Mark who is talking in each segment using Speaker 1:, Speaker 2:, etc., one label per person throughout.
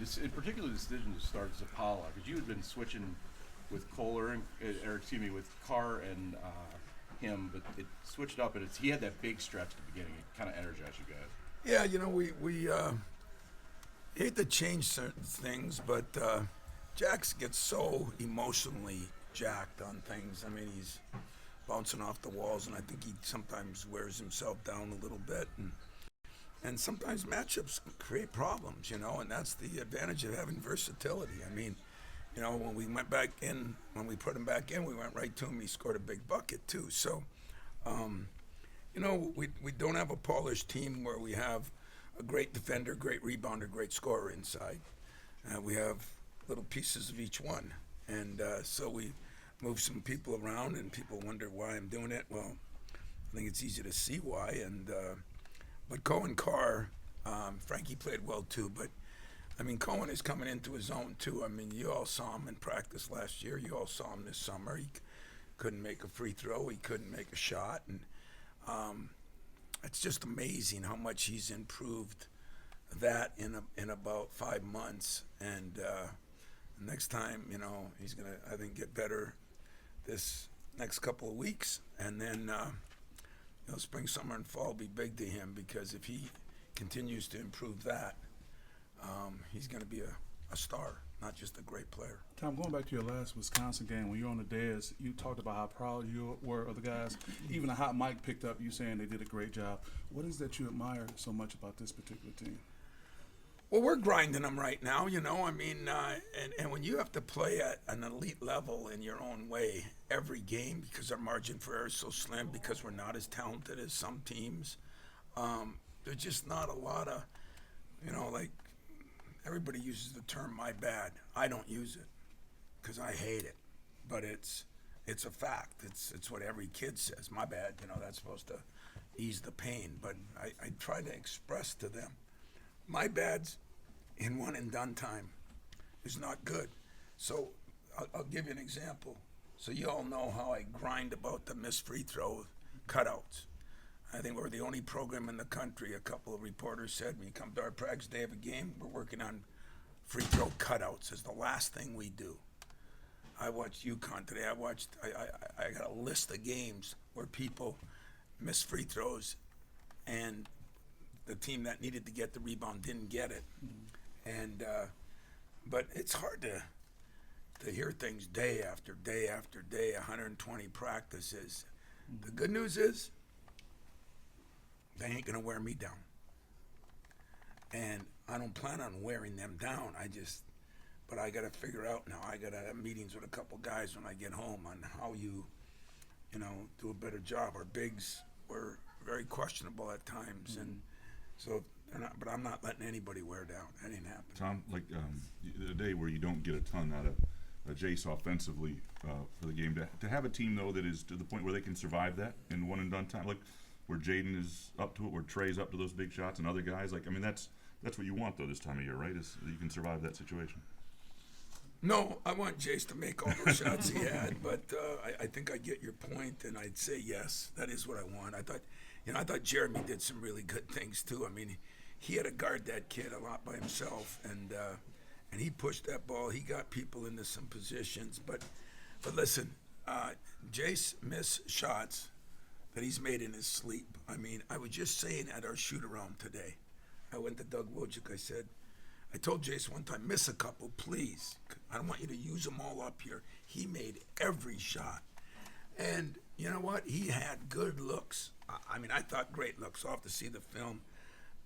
Speaker 1: in particular the decision to start Zapala, because you had been switching with Kohler with Carr and him, but it switched up, and he had that big stretch at the beginning. It kind of energized you guys.
Speaker 2: Yeah, we hate to change certain things, but Jax gets so emotionally jacked on things. I mean, he's bouncing off the walls, and I think he sometimes wears himself down a little bit. And sometimes matchups create problems, and that's the advantage of having versatility. I mean, when we put him back in, we went right to him. He scored a big bucket too. So, we don't have a polished team where we have a great defender, great rebounder, great scorer inside. We have little pieces of each one, and so we move some people around, and people wonder why I'm doing it. Well, I think it's easy to see why. And but Cohen Carr, Frankie played well too, but I mean, Cohen is coming into his own too. I mean, you all saw him in practice last year. You all saw him this summer. He couldn't make a free throw. He couldn't make a shot, and it's just amazing how much he's improved that in about 5 months. And next time, he's gonna, I think, get better this next couple of weeks, and then spring, summer, and fall will be big to him, because if he continues to improve that, he's going to be a star, not just a great player.
Speaker 3: Tom, going back to your last Wisconsin game, when you were on the dais, you talked about how proud you were of the guys. Even a hot mic picked up you saying they did a great job. What is that you admire so much about this particular team?
Speaker 2: Well, we're grinding them right now, I mean, and when you have to play at an elite level in your own way every game, because our margin for error is so slim, because we're not as talented as some teams, there's just not a lot of, like, everybody uses the term "my bad." I don't use it because I hate it, but it's a fact. It's what every kid says. My bad. That's supposed to ease the pain. But I try to express to them, my bad's in one and done time is not good. So I'll give you an example. So you all know how I grind about the missed free throw cutouts. I think we're the only program in the country. A couple of reporters said, when you come to our practice day of a game, we're working on free throw cutouts. It's the last thing we do. I watched UConn today. I got a list of games where people missed free throws, and the team that needed to get the rebound didn't get it. And but it's hard to hear things day after day after day, 120 practices. The good news is, they ain't gonna wear me down, and I don't plan on wearing them down. But I gotta figure out now. I gotta have meetings with a couple guys when I get home on how you do a better job. Our bigs were very questionable at times, and so they're not. But I'm not letting anybody wear down. That ain't happening.
Speaker 4: Tom, like the day where you don't get a ton out of Jace offensively for the game, to have a team though that is to the point where they can survive that in one and done time, like where Jaden is up to it, where Trey's up to those big shots, and other guys. Like, I mean, that's what you want though this time of year, right? Is that you can survive that situation.
Speaker 2: No, I want Jace to make all the shots he had, but I think I get your point, and I'd say yes, that is what I want. I thought Jeremy did some really good things too. I mean, he had to guard that kid a lot by himself, and he pushed that ball. He got people into some positions, but listen, Jace missed shots that he's made in his sleep. I mean, I was just saying at our shoot-around today, I went to Doug Wojcik, I told Jace one time, miss a couple, please. I don't want you to use them all up here. He made every shot. And you know what? He had good looks. I mean, I thought great looks. I'll have to see the film.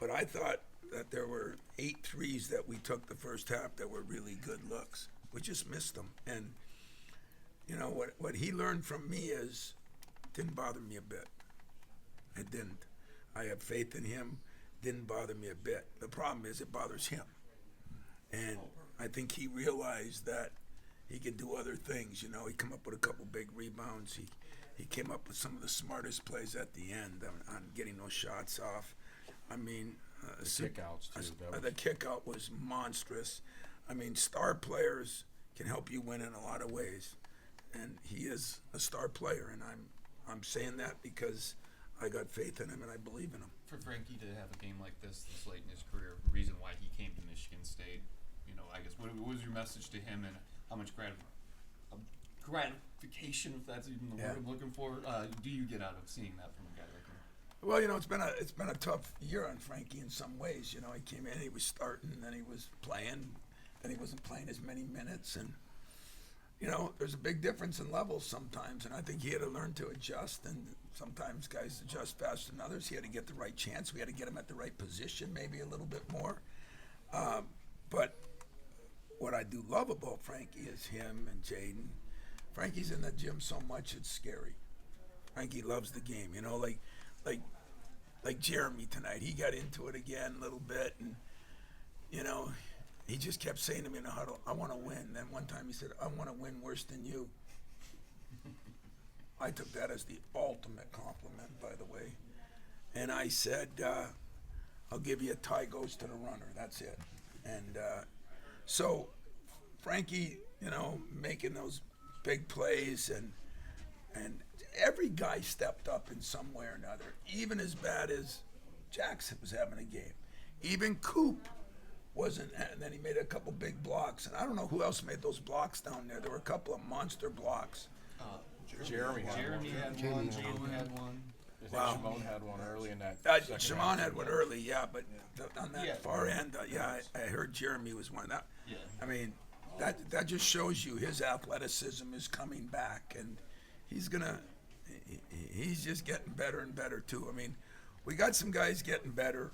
Speaker 2: But I thought that there were 8 threes that we took the first half that were really good looks. We just missed them. And, what he learned from me didn't bother me a bit. It didn't. I have faith in him. Didn't bother me a bit. The problem is it bothers him. And I think he realized that he could do other things. He came up with a couple big rebounds. He came up with some of the smartest plays at the end on getting those shots off. I mean,
Speaker 1: the kickouts too.
Speaker 2: The kickout was monstrous. I mean, star players can help you win in a lot of ways, and he is a star player. And I'm saying that because I got faith in him and I believe in him.
Speaker 5: For Frankie to have a game like this late in his career, reason why he came to Michigan State, What was your message to him, and how much gratification, if that's even the word I'm looking for, do you get out of seeing that from a guy like him?
Speaker 2: Well, it's been a tough year on Frankie in some ways. He came in, he was starting, then he was playing, then he wasn't playing as many minutes, and there's a big difference in levels sometimes, and I think he had to learn to adjust. And sometimes guys adjust faster than others. He had to get the right chance. We had to get him at the right position, maybe a little bit more. But what I do love about Frankie is him and Jaden. Frankie's in the gym so much it's scary. Frankie loves the game, like Jeremy tonight. He got into it again a little bit, and he just kept saying to me in the huddle, "I want to win." Then one time he said, "I want to win worse than you." I took that as the ultimate compliment, by the way, and I said, "I'll give you a tie goes to the runner. That's it." And so Frankie, making those big plays, and every guy stepped up in some way or another, even as bad as Jackson was having a game. Even Coop wasn't, and then he made a couple big blocks, and I don't know who else made those blocks down there. There were a couple of monster blocks.
Speaker 1: Jeremy had one.
Speaker 5: had one. Jaden had one.
Speaker 1: I think
Speaker 2: Wow.
Speaker 1: Shimon had one early in that. second
Speaker 2: Shimon
Speaker 1: half.
Speaker 2: had one early, yeah, but on that
Speaker 5: Yeah.
Speaker 2: far end, I heard Jeremy was one. That,
Speaker 5: Yeah.
Speaker 2: I mean, that just shows you his athleticism is coming back, and he's just getting better and better too. I mean, we got some guys getting better.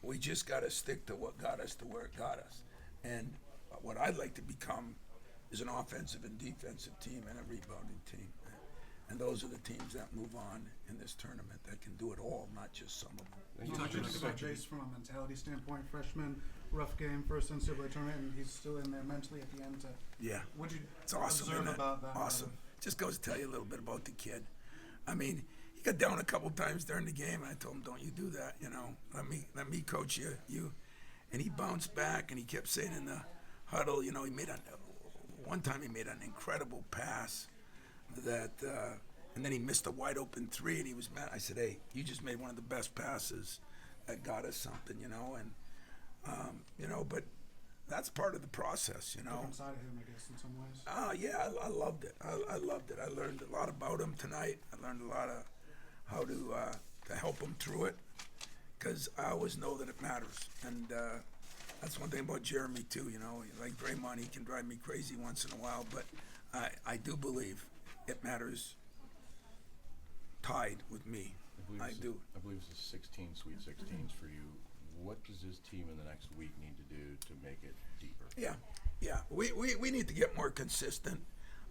Speaker 2: We just got to stick to what got us to where it got us. And what I'd like to become is an offensive and defensive team and a rebounding team. And those are the teams that move on in this tournament that can do it all, not just some of them.
Speaker 6: You talked about Jace from a mentality standpoint. Freshman, rough game, first NCAA tournament, and he's still in there mentally at the end.
Speaker 2: Yeah.
Speaker 6: What'd you
Speaker 2: It's awesome,
Speaker 6: observe
Speaker 2: isn't it?
Speaker 6: about that?
Speaker 2: Awesome. Just goes to tell you a little bit about the kid. I mean, he got down a couple times during the game, and I told him, "Don't you do that, Let me coach you." And he bounced back, and he kept saying in the huddle, he made one time he made an incredible pass that, and then he missed a wide open three, and he was mad. I said, "Hey, you just made one of the best passes that got us something, but that's part of the process,
Speaker 6: Different side of him, I guess, in some ways.
Speaker 2: Yeah, I loved it. I loved it. I learned a lot about him tonight. I learned a lot of how to help him through it, because I always know that it matters. And that's one thing about Jeremy too. Like Draymond, he can drive me crazy once in a while, but I do believe it matters. Tied with me, I do.
Speaker 1: I believe it's a 16 Sweet 16s for you. What does this team in the next week need to do to make it deeper?
Speaker 2: Yeah. We need to get more consistent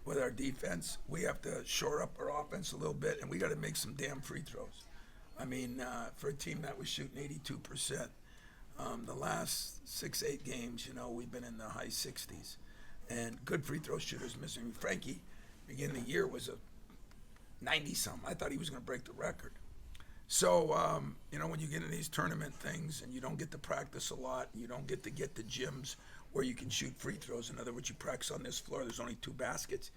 Speaker 2: with our defense. We have to shore up our offense a little bit, and we got to make some damn free throws. I mean, for a team that was shooting 82%, the last 6-8 games, we've been in the high 60s, and good free throw shooters missing. Frankie, beginning of the year, was a 90-something. I thought he was going to break the record. So, when you get in these tournament things and you don't get to practice a lot, you don't get to gyms where you can shoot free throws. In other words, you practice on this floor, there's only 2 baskets.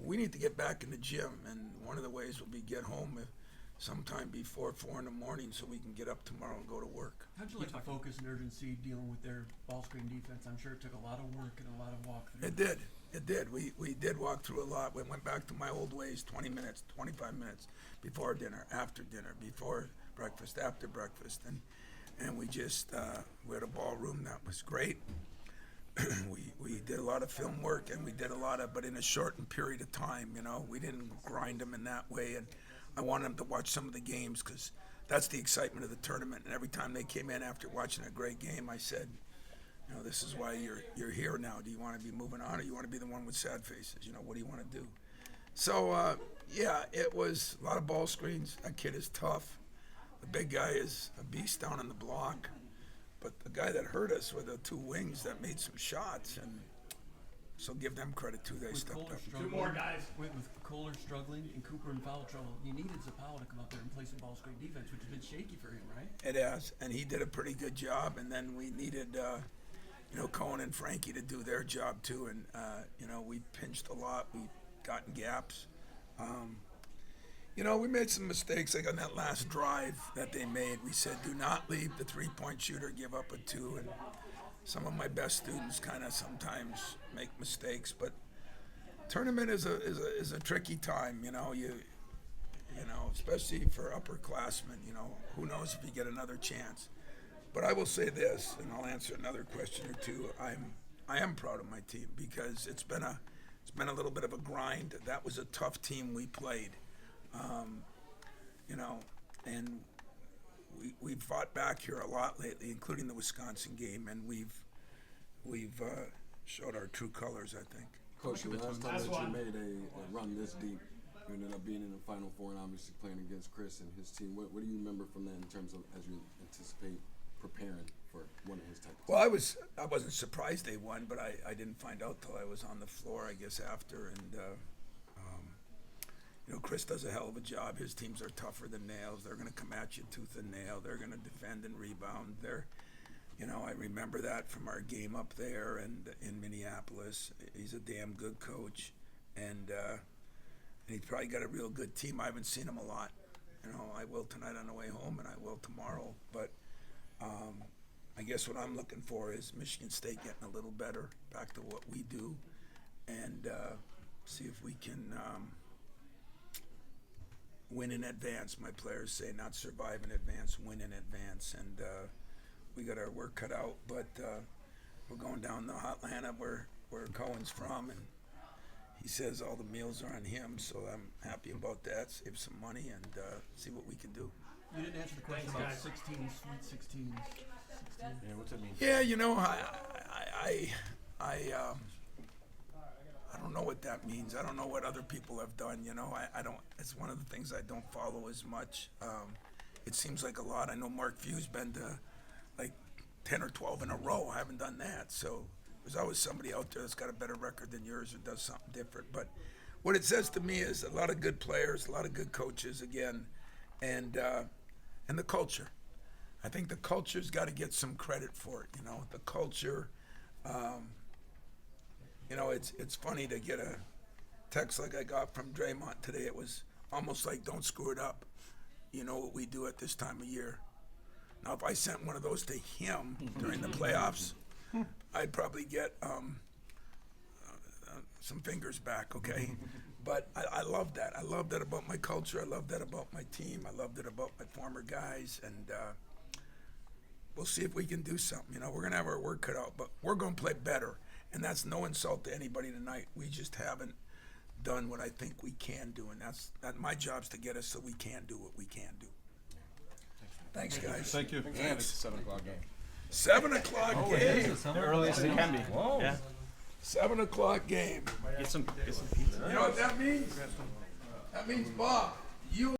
Speaker 2: We need to get back in the gym, and one of the ways will be get home sometime before 4 in the morning so we can get up tomorrow and go to work.
Speaker 7: How'd you like the focus and urgency dealing with their ball screen defense? I'm sure it took a lot of work and a lot of walkthrough.
Speaker 2: It did. We did walk through a lot. We went back to my old ways, 20 minutes, 25 minutes before dinner, after dinner, before breakfast, after breakfast. And we just, we had a ballroom that was great. we did a lot of film work, and we did a lot of, but in a shortened period of time, we didn't grind them in that way. And I wanted them to watch some of the games because that's the excitement of the tournament. And every time they came in after watching a great game, I said, this is why you're here now. Do you want to be moving on, or you want to be the one with sad faces? What do you want to do? So, it was a lot of ball screens. That kid is tough. The big guy is a beast down on the block. But the guy that hurt us were the 2 wings that made some shots, and so give them credit too. They
Speaker 7: With
Speaker 2: stepped
Speaker 7: Kohler
Speaker 2: up.
Speaker 7: struggling, 2 more guys. With Kohler struggling and Cooper in foul trouble, you needed Zapala to come up there and play some ball screen defense, which has been shaky for him, right?
Speaker 2: It has, and he did a pretty good job. And then we needed, Cohen and Frankie to do their job too. And we pinched a lot. We got in gaps. We made some mistakes. Like on that last drive that they made, we said, do not leave the 3-point shooter, give up a 2. And some of my best students kind of sometimes make mistakes, but tournament is a tricky time, you know, especially for upperclassmen, you know, who knows if you get another chance. But I will say this, and I'll answer another question or two. I am proud of my team because it's been a little bit of a grind. That was a tough team we played, you know, and we've fought back here a lot lately, including the Wisconsin game, and we've showed our true colors, I think.
Speaker 8: Coach, the last time that you made a run this deep, you ended up being in the Final Four and obviously playing against Chris and his team. What do you remember from that in terms of as you anticipate preparing for one of his type of teams?
Speaker 2: Well, I wasn't surprised they won, but I didn't find out till I was on the floor, I guess, after. And you know, Chris does a hell of a job. His teams are tougher than nails. They're going to come at you tooth and nail. They're going to defend and rebound. You know, I remember that from our game up there and in Minneapolis. He's a damn good coach, and he's probably got a real good team. I haven't seen him a lot. You know, I will tonight on the way home, and I will tomorrow. But I guess what I'm looking for is Michigan State getting a little better, back to what we do, and see if we can win in advance. My players say not survive in advance, win in advance, and we got our work cut out. But we're going down to Atlanta, where Cohen's from, and he says all the meals are on him, so I'm happy about that. Save some money and see what we can do.
Speaker 7: You didn't answer the question about 16, Sweet 16s.
Speaker 1: Yeah, what's that mean?
Speaker 2: Yeah, you know, I don't know what that means. I don't know what other people have done. You know, I don't. It's one of the things I don't follow as much. It seems like a lot. I know Mark Few's been to like 10 or 12 in a row. I haven't done that. So there's always somebody out there that's got a better record than yours or does something different. But what it says to me is a lot of good players, a lot of good coaches again, and the culture. I think the culture's got to get some credit for it. You know, the culture. You know, it's funny to get a text like I got from Draymond today. It was almost like, don't screw it up. You know what we do at this time of year. Now, if I sent one of those to him during the playoffs, I'd probably get some fingers back, okay? But I love that. I love that about my culture. I love that about my team. I love that about my former guys. And we'll see if we can do something. You know, we're going to have our work cut out, but we're going to play better. And that's no insult to anybody tonight. We just haven't done what I think we can do. And that's my job's to get us so we can do what we can do. Thanks, guys.
Speaker 3: Thank you.
Speaker 1: And it's a 7 o'clock game.
Speaker 2: 7 o'clock game.
Speaker 9: The earliest it can be.
Speaker 1: Whoa.
Speaker 9: Yeah.
Speaker 2: 7 o'clock game.
Speaker 9: Get some pizza.
Speaker 2: You know what that means? That means, Bob, you